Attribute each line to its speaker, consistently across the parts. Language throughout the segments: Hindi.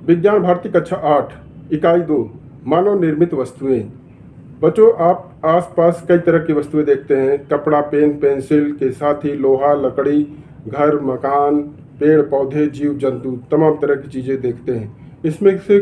Speaker 1: विज्ञान भारती कक्षा 8 इकाई 2 मानव निर्मित वस्तुएं। बच्चों, आप आसपास कई तरह की वस्तुएं देखते हैं। कपड़ा, पेन, पेंसिल के साथ ही लोहा, लकड़ी, घर, मकान, पेड़ पौधे, जीव जंतु, तमाम तरह की चीज़ें देखते हैं। इसमें से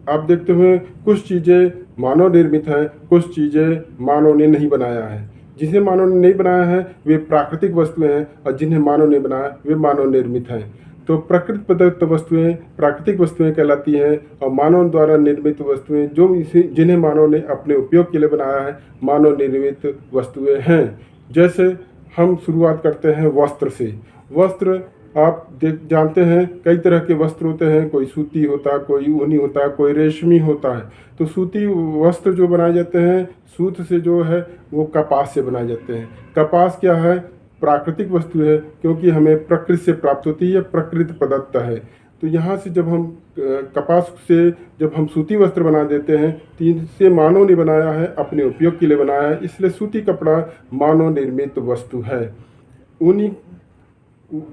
Speaker 1: आप देखते हुए कुछ चीज़ें मानव निर्मित हैं, कुछ चीज़ें मानव ने नहीं बनाया है। जिन्हें मानव ने नहीं बनाया है वे प्राकृतिक वस्तुएं हैं, और जिन्हें मानव ने बनाया वे मानव निर्मित हैं। तो प्रकृति प्रदत्त वस्तुएं प्राकृतिक वस्तुएं कहलाती हैं, और मानव द्वारा निर्मित वस्तुएं जिन्हें मानव ने अपने उपयोग के लिए बनाया है, मानव निर्मित वस्तुएं हैं। जैसे हम शुरुआत करते हैं वस्त्र से। वस्त्र आप जानते हैं कई तरह के वस्त्र होते हैं। कोई सूती होता है, कोई ऊनी होता है, कोई रेशमी होता है। तो सूती वस्त्र जो बनाए जाते हैं, सूत से जो है वो कपास से बनाए जाते हैं। कपास क्या है? प्राकृतिक वस्तु है, क्योंकि हमें प्रकृति से प्राप्त होती है, प्रकृति प्रदत्त है। तो यहाँ से जब हम कपास से जब हम सूती वस्त्र बना देते हैं तो इसे मानव ने बनाया है, अपने उपयोग के लिए बनाया है, इसलिए सूती कपड़ा मानव निर्मित वस्तु है। ऊनी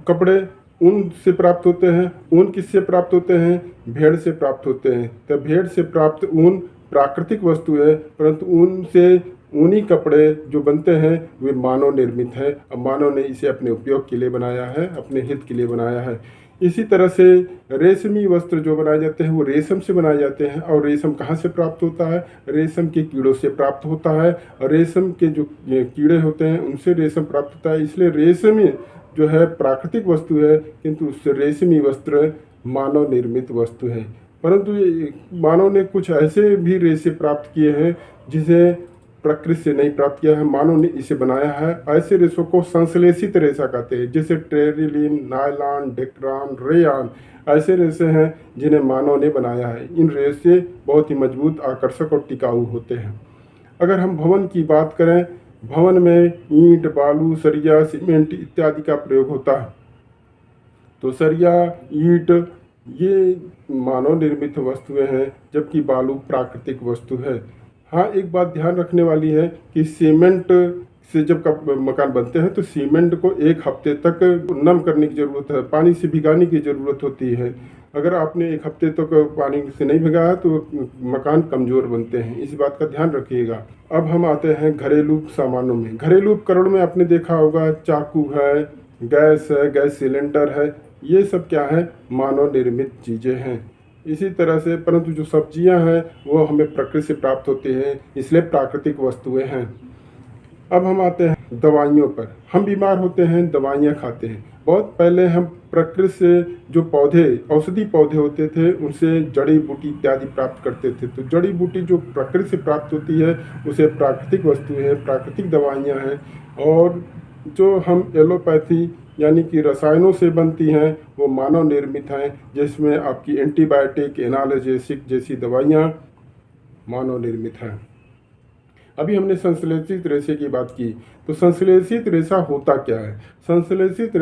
Speaker 1: कपड़े ऊन से प्राप्त होते हैं। ऊन किससे प्राप्त होते हैं? भेड़ से प्राप्त होते हैं। तो भेड़ से प्राप्त ऊन प्राकृतिक वस्तु है, परंतु ऊन से ऊनी कपड़े जो बनते हैं वे मानव निर्मित है, और मानव ने इसे अपने उपयोग के लिए बनाया है, अपने हित के लिए बनाया है। इसी तरह से रेशमी वस्त्र जो बनाए जाते हैं वो रेशम से बनाए जाते हैं। और रेशम कहाँ से प्राप्त होता है? रेशम के कीड़ों से प्राप्त होता है, और रेशम के जो कीड़े होते हैं उनसे रेशम प्राप्त होता है। इसलिए रेशमी जो है प्राकृतिक वस्तु है, किंतु उससे रेशमी वस्त्र मानव निर्मित वस्तु है। परंतु मानव ने कुछ ऐसे भी रेशे प्राप्त किए हैं जिसे प्रकृति से नहीं प्राप्त किया है, मानव ने इसे बनाया है। ऐसे रेशों को संश्लेषित रेशा कहते हैं, जैसे टेरिलिन, नायलॉन, डेक्रान, रेयान। ऐसे रेशे हैं जिन्हें मानव ने बनाया है। इन रेशे बहुत ही मजबूत, आकर्षक और टिकाऊ होते हैं। अगर हम भवन की बात करें, भवन में ईंट, बालू, सरिया, सीमेंट इत्यादि का प्रयोग होता है। तो सरिया, ईंट ये मानव निर्मित वस्तुएं हैं, जबकि बालू प्राकृतिक वस्तु है। हाँ, एक बात ध्यान रखने वाली है कि सीमेंट से जब मकान बनते हैं तो सीमेंट को 1 हफ्ते तक नम करने की ज़रूरत है, पानी से भिगाने की ज़रूरत होती है। अगर आपने 1 हफ्ते तक पानी से नहीं भिगाया तो मकान कमज़ोर बनते हैं, इस बात का ध्यान रखिएगा। अब हम आते हैं घरेलू सामानों में। घरेलू उपकरण में आपने देखा होगा चाकू है, गैस है, गैस सिलेंडर है। ये सब क्या है? मानव निर्मित चीज़ें हैं। इसी तरह से परंतु जो सब्जियां हैं वो हमें प्रकृति से प्राप्त होती हैं, इसलिए प्राकृतिक वस्तुएं हैं। अब हम आते हैं दवाइयों पर। हम बीमार होते हैं, दवाइयां खाते हैं। बहुत पहले हम प्रकृति से जो पौधे, औषधि पौधे होते थे, उनसे जड़ी बूटी इत्यादि प्राप्त करते थे। तो जड़ी बूटी जो प्रकृति से प्राप्त होती है उसे प्राकृतिक वस्तुएं हैं, प्राकृतिक दवाइयाँ हैं। और जो हम एलोपैथी यानी कि रसायनों से बनती हैं वो मानव निर्मित हैं, जिसमें आपकी एंटीबायोटिक, एनाल्जेसिक जैसी दवाइयाँ मानव निर्मित हैं। अभी हमने संश्लेषित रेशे की बात की, तो संश्लेषित रेशा होता क्या है? संश्लेषित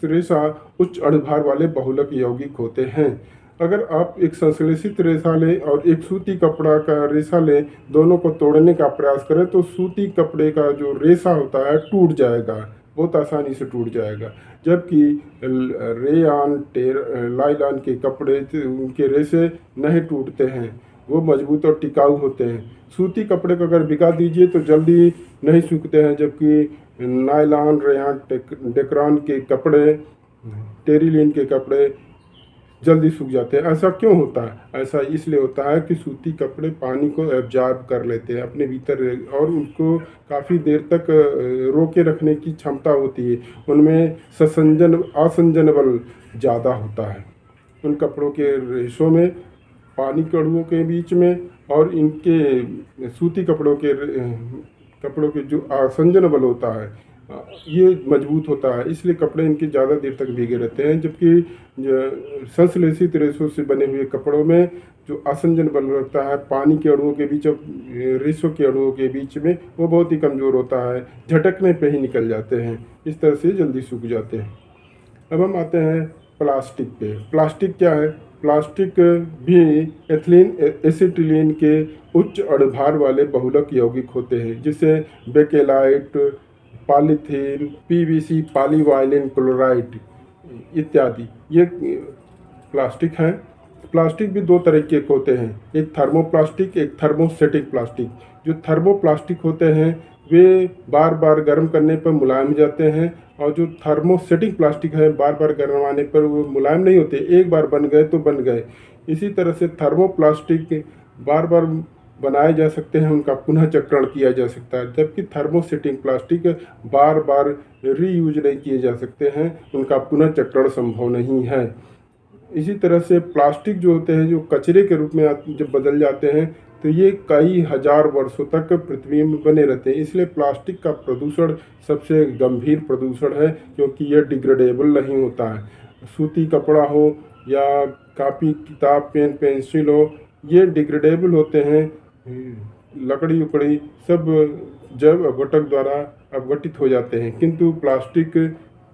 Speaker 1: रेशा उच्च अणुभार वाले बहुलक यौगिक होते हैं। अगर आप एक संश्लेषित रेशा लें और एक सूती कपड़ा का रेशा लें, दोनों को तोड़ने का प्रयास करें तो सूती कपड़े का जो रेशा होता है टूट जाएगा, बहुत आसानी से टूट जाएगा। जबकि रेयान, लाइलॉन के कपड़े उनके रेशे नहीं टूटते हैं, वो मजबूत और टिकाऊ होते हैं। सूती कपड़े को अगर भिगा दीजिए तो जल्दी नहीं सूखते हैं, जबकि नायलॉन, रेयान, डेक्रान के कपड़े, टेरिलिन के कपड़े जल्दी सूख जाते हैं। ऐसा क्यों होता है? ऐसा इसलिए होता है कि सूती कपड़े पानी को एब्जॉर्ब कर लेते हैं अपने भीतर, और उनको काफ़ी देर तक रोके रखने की क्षमता होती है। उनमें आसंजन बल ज़्यादा होता है। उन कपड़ों के रेशों में पानी के अणुओं के बीच में और इनके सूती कपड़ों के जो आसंजन बल होता है ये मजबूत होता है, इसलिए कपड़े इनके ज़्यादा देर तक भीगे रहते हैं। जबकि संश्लेषित रेशों से बने हुए कपड़ों में जो आसंजन बल रहता है पानी के अणुओं के बीच, रेशों के अणुओं के बीच में, वो बहुत ही कमज़ोर होता है, झटकने पे ही निकल जाते हैं, इस तरह से जल्दी सूख जाते हैं। अब हम आते हैं प्लास्टिक पे। प्लास्टिक क्या है? प्लास्टिक भी एथिलीन एसिटिलीन के उच्च अणुभार वाले बहुलक यौगिक होते हैं, जिसे बेकेलाइट, पॉलीथीन, पीवीसी, पॉलीवाइलिन क्लोराइड इत्यादि। ये प्लास्टिक हैं। प्लास्टिक भी दो तरीके के होते हैं, एक थर्मोप्लास्टिक, एक थर्मोसेटिक प्लास्टिक। जो थर्मोप्लास्टिक होते हैं वे बार बार गर्म करने पर मुलायम हो जाते हैं, और जो थर्मोसेटिक प्लास्टिक है बार बार गर्माने पर वो मुलायम नहीं होते, एक बार बन गए तो बन गए। इसी तरह से थर्मोप्लास्टिक बार बार बनाए जा सकते हैं, उनका पुनः चक्रण किया जा सकता है, जबकि थर्मोसेटिक प्लास्टिक बार बार रीयूज नहीं किए जा सकते हैं, उनका पुनः चक्रण संभव नहीं है। इसी तरह से प्लास्टिक जो होते हैं, जो कचरे के रूप में जब बदल जाते हैं तो ये कई हजार वर्षों तक पृथ्वी में बने रहते हैं। इसलिए प्लास्टिक का प्रदूषण सबसे गंभीर प्रदूषण है, क्योंकि यह डिग्रेडेबल नहीं होता है। सूती कपड़ा हो या कापी किताब पेन पेंसिल हो, ये डिग्रेडेबल होते हैं। लकड़ी उकड़ी सब जैव अपघटक द्वारा अपघटित हो जाते हैं, किंतु प्लास्टिक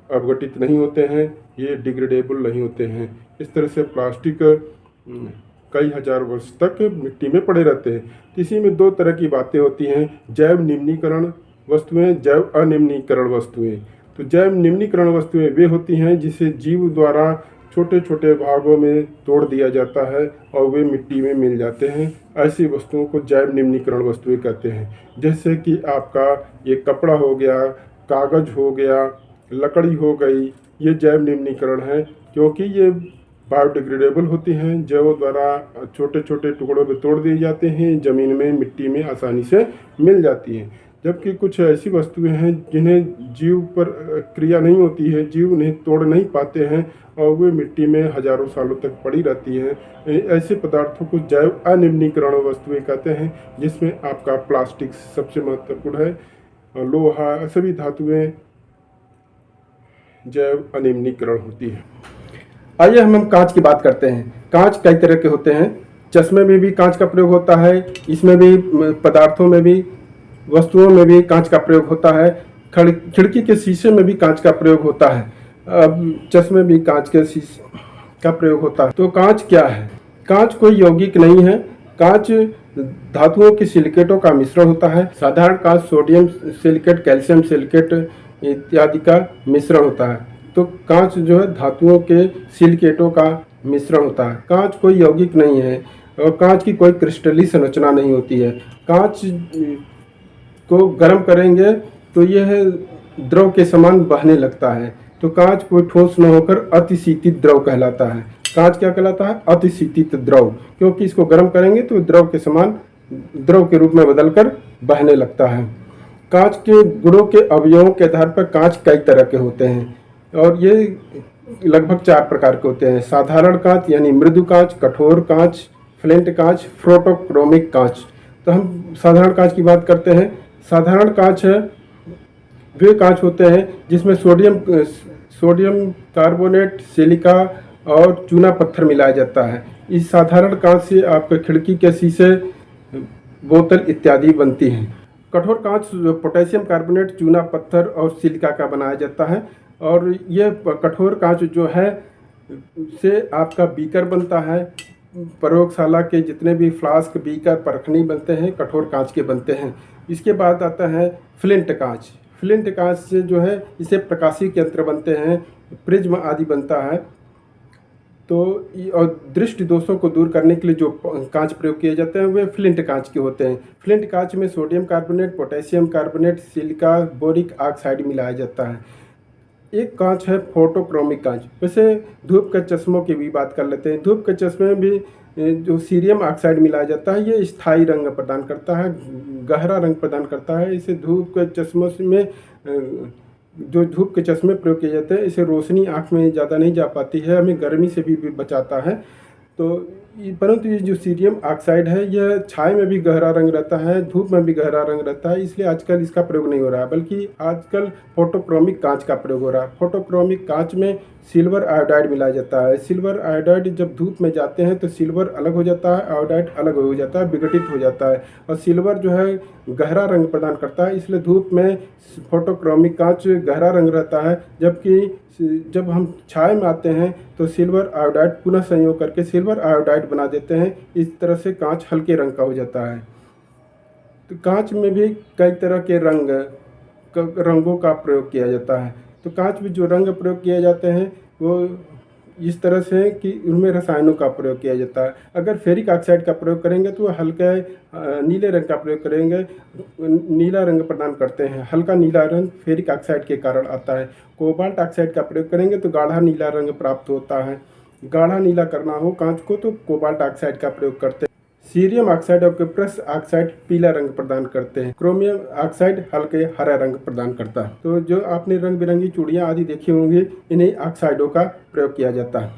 Speaker 1: अपघटित नहीं होते हैं, ये डिग्रेडेबल नहीं होते हैं। इस तरह से प्लास्टिक कई हजार वर्ष तक मिट्टी में पड़े रहते हैं। तो इसी में दो तरह की बातें होती हैं, जैव निम्नीकरण वस्तुएं, जैव अनिम्नीकरण वस्तुएं। तो जैव निम्नीकरण वस्तुएं वे होती हैं जिसे जीव द्वारा छोटे छोटे भागों में तोड़ दिया जाता है और वे मिट्टी में मिल जाते हैं। ऐसी वस्तुओं को जैव निम्नीकरण वस्तुएं कहते हैं। जैसे कि आपका ये कपड़ा हो गया, कागज हो गया, लकड़ी हो गई, ये जैव निम्नीकरण है, क्योंकि ये बायोडिग्रेडेबल होती हैं, जैव द्वारा छोटे छोटे टुकड़ों में तोड़ दिए जाते हैं, ज़मीन में मिट्टी में आसानी से मिल जाती हैं। जबकि कुछ ऐसी वस्तुएं हैं जिन्हें जीव पर क्रिया नहीं होती है, जीव उन्हें तोड़ नहीं पाते हैं और वे मिट्टी में हजारों सालों तक पड़ी रहती हैं। ऐसे पदार्थों को जैव अनिम्नीकरण वस्तुएं कहते हैं, जिसमें आपका प्लास्टिक सबसे महत्वपूर्ण है, लोहा, सभी धातुएं जैव अनिम्नीकरण होती है। आइए हम कांच की बात करते हैं। कांच कई तरह के होते हैं। चश्मे में भी कांच का प्रयोग होता है, इसमें भी पदार्थों में भी वस्तुओं में भी कांच का प्रयोग होता है। खिड़की के शीशे में भी कांच का प्रयोग होता है। अब चश्मे भी कांच के शीशे का प्रयोग होता है। तो कांच क्या है? कांच कोई यौगिक नहीं है। कांच धातुओं के सिलिकेटों का मिश्रण होता है। साधारण कांच सोडियम सिलिकेट, कैल्शियम सिलिकेट इत्यादि का मिश्रण होता है। तो कांच जो है धातुओं के सिलिकेटों का मिश्रण होता है। कांच कोई यौगिक नहीं है और कांच की कोई क्रिस्टलीय संरचना नहीं होती है। कांच को गर्म करेंगे तो यह द्रव के समान बहने लगता है। तो कांच कोई ठोस न होकर अतिशीतित द्रव कहलाता है। कांच क्या कहलाता है? अतिशीतित द्रव, क्योंकि इसको गर्म करेंगे तो द्रव के समान द्रव के रूप में बदलकर बहने लगता है। कांच के गुणों के अवयवों के आधार पर कांच कई तरह के होते हैं और ये लगभग 4 प्रकार के होते हैं। साधारण कांच यानी मृदु कांच, कठोर कांच, फ्लिंट कांच, फोटोक्रोमिक कांच। तो हम साधारण कांच की बात करते हैं। साधारण कांच है वे कांच होते हैं जिसमें सोडियम कार्बोनेट, सिलिका और चूना पत्थर मिलाया जाता है। इस साधारण कांच से आपके खिड़की के शीशे, बोतल इत्यादि बनती हैं। कठोर कांच पोटेशियम कार्बोनेट, चूना पत्थर और सिलिका का बनाया जाता है और ये कठोर कांच जो है से आपका बीकर बनता है। प्रयोगशाला के जितने भी फ्लास्क, बीकर, परखनी बनते हैं कठोर कांच के बनते हैं। इसके बाद आता है फ्लिंट कांच। फ्लिंट कांच से जो है इसे प्रकाशीय यंत्र बनते हैं, प्रिज्म आदि बनता है। तो और दृष्टि दोषों को दूर करने के लिए जो कांच प्रयोग किए जाते हैं वे फ्लिंट कांच के होते हैं। फ्लिंट कांच में sodium carbonate, potassium carbonate, silica, boric oxide मिलाया जाता है। एक कांच है फोटोक्रोमिक कांच। वैसे धूप के चश्मों की भी बात कर लेते हैं। धूप के चश्मे में भी जो सीरियम ऑक्साइड मिलाया जाता है ये स्थायी रंग प्रदान करता है, गहरा रंग प्रदान करता है। इसे धूप के चश्मों में जो धूप के चश्मे प्रयोग किए जाते हैं इसे रोशनी आँख में ज़्यादा नहीं जा पाती है, हमें गर्मी से भी बचाता है। तो परंतु ये जो सीरियम ऑक्साइड है यह छाया में भी गहरा रंग रहता है, धूप में भी गहरा रंग रहता है, इसलिए आजकल इसका प्रयोग नहीं हो रहा है, बल्कि आजकल फोटोक्रोमिक कांच का प्रयोग हो रहा है। फोटोक्रोमिक कांच में सिल्वर आयोडाइड मिलाया जाता है। सिल्वर आयोडाइड जब धूप में जाते हैं तो सिल्वर अलग हो जाता है, आयोडाइड अलग हो जाता है, विघटित हो जाता है और सिल्वर जो है गहरा रंग प्रदान करता है, इसलिए धूप में फोटोक्रोमिक कांच गहरा रंग रहता है। जबकि जब हम छाया में आते हैं तो सिल्वर आयोडाइड पुनः संयोग करके सिल्वर आयोडाइड बना देते हैं। इस तरह से कांच हल्के रंग का हो जाता है। तो कांच में भी कई तरह के रंगों का प्रयोग किया जाता है। तो कांच में जो रंग प्रयोग किए जाते हैं वो इस तरह से कि उनमें रसायनों का प्रयोग किया जाता है। अगर फेरिक ऑक्साइड का प्रयोग करेंगे तो हल्के नीले रंग का प्रयोग करेंगे, नीला रंग प्रदान करते हैं। हल्का नीला रंग फेरिक ऑक्साइड के कारण आता है। कोबाल्ट ऑक्साइड का प्रयोग करेंगे तो गाढ़ा नीला रंग प्राप्त होता है। गाढ़ा नीला करना हो कांच को तो कोबाल्ट ऑक्साइड का प्रयोग करते हैं। सीरियम ऑक्साइड और कुप्रस ऑक्साइड पीला रंग प्रदान करते हैं। क्रोमियम ऑक्साइड हल्के हरा रंग प्रदान करता है। तो जो आपने रंग बिरंगी चूड़ियाँ आदि देखी होंगी, इन्हीं ऑक्साइडों का प्रयोग किया जाता है।